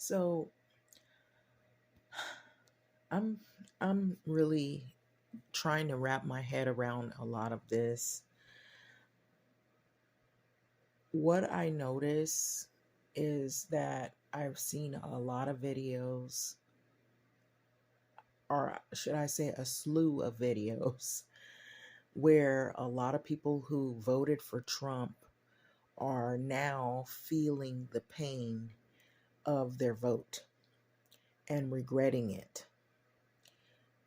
So I'm I'm really trying to wrap my head around a lot of this. What I notice is that I've seen a lot of videos, or should I say a slew of videos, where a lot of people who voted for Trump are now feeling the pain of their vote and regretting it.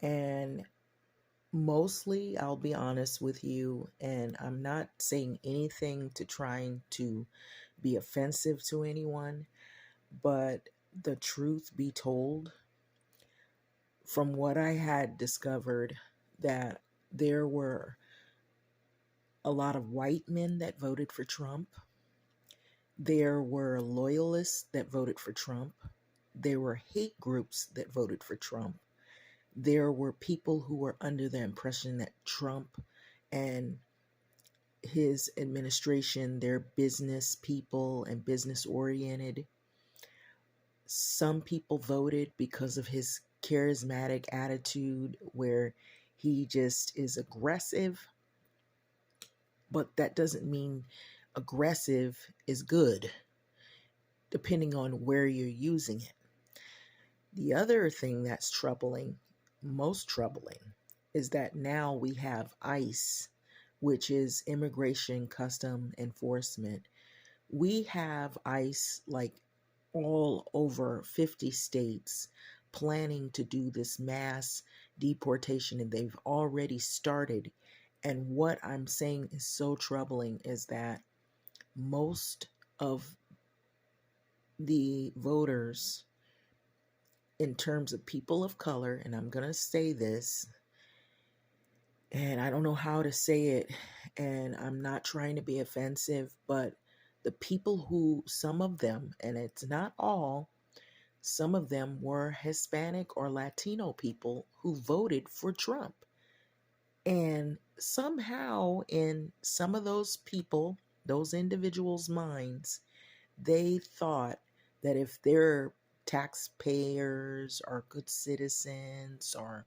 And mostly, I'll be honest with you, and I'm not saying anything to trying to be offensive to anyone, but the truth be told, from what I had discovered, that there were a lot of white men that voted for Trump. There were loyalists that voted for Trump. There were hate groups that voted for Trump. There were people who were under the impression that Trump and his administration, they're business people and business oriented. Some people voted because of his charismatic attitude, where he just is aggressive, but that doesn't mean aggressive is good, depending on where you're using it. The other thing that's troubling, most troubling, is that now we have ICE, which is Immigration Custom Enforcement. We have ICE like all over 50 states planning to do this mass deportation, and they've already started. And what I'm saying is so troubling is that most of the voters, in terms of people of color, and I'm going to say this, and I don't know how to say it, and I'm not trying to be offensive, but the people who, some of them, and it's not all, some of them were Hispanic or Latino people who voted for Trump. And somehow, in some of those people, those individuals' minds, they thought that if they're taxpayers or good citizens, or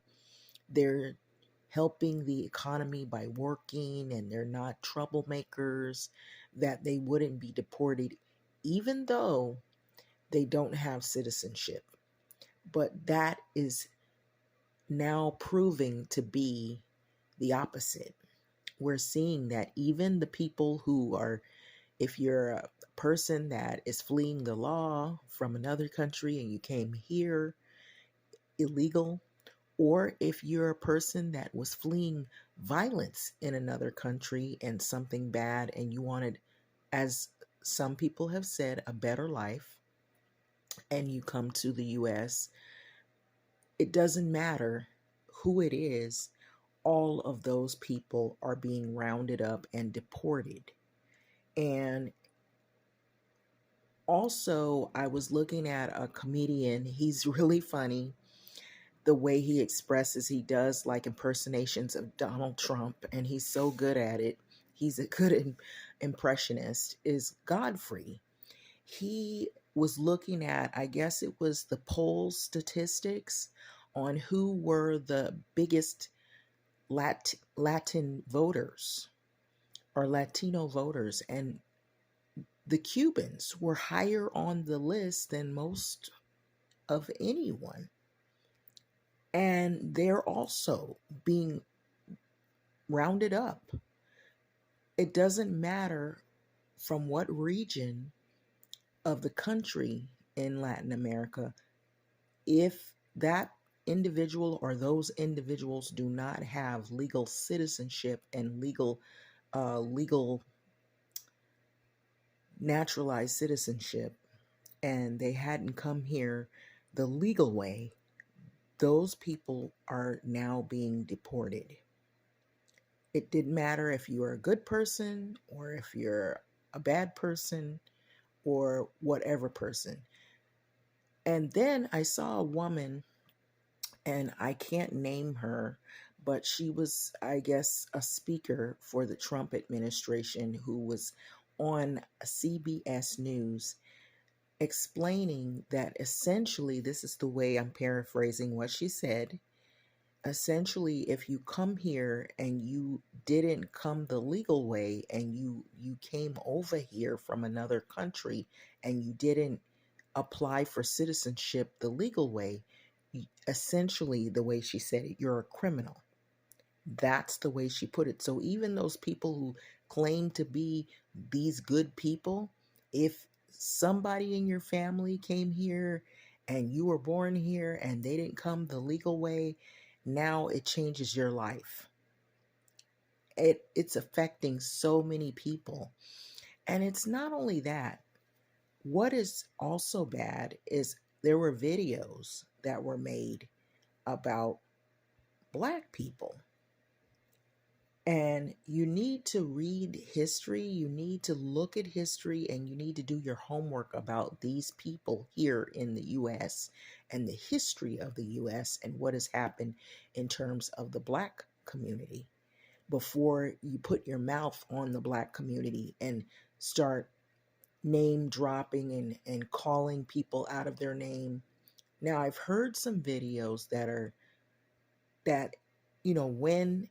they're helping the economy by working and they're not troublemakers, that they wouldn't be deported, even though they don't have citizenship. But that is now proving to be the opposite. We're seeing that even the people who are, if you're a person that is fleeing the law from another country and you came here illegal, or if you're a person that was fleeing violence in another country and something bad and you wanted, as some people have said, a better life, and you come to the US, it doesn't matter who it is, all of those people are being rounded up and deported. And also, I was looking at a comedian. He's really funny the way he expresses. He does like impersonations of Donald Trump, and he's so good at it. He's a good impressionist. Is Godfrey. He was looking at, I guess it was the poll statistics on who were the biggest Latin voters or Latino voters, and the Cubans were higher on the list than most of anyone. And they're also being rounded up. It doesn't matter from what region of the country in Latin America, if that individual or those individuals do not have legal citizenship and legal naturalized citizenship, and they hadn't come here the legal way, those people are now being deported. It didn't matter if you were a good person or if you're a bad person or whatever person. And then I saw a woman, and I can't name her, but she was, I guess, a speaker for the Trump administration who was on CBS News. explaining that essentially, this is the way I'm paraphrasing what she said. Essentially, if you come here and you didn't come the legal way, and you came over here from another country and you didn't apply for citizenship the legal way, essentially, the way she said it, you're a criminal. That's the way she put it. So even those people who claim to be these good people, if somebody in your family came here and you were born here and they didn't come the legal way, now it changes your life. It's affecting so many people. And it's not only that. What is also bad is there were videos that were made about Black people. And you need to read history, you need to look at history, and you need to do your homework about these people here in the US and the history of the US and what has happened in terms of the Black community before you put your mouth on the Black community and start name dropping and calling people out of their name. Now, I've heard some videos that, when,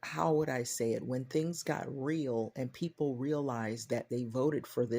how would I say it, when things got real and people realized that they voted for this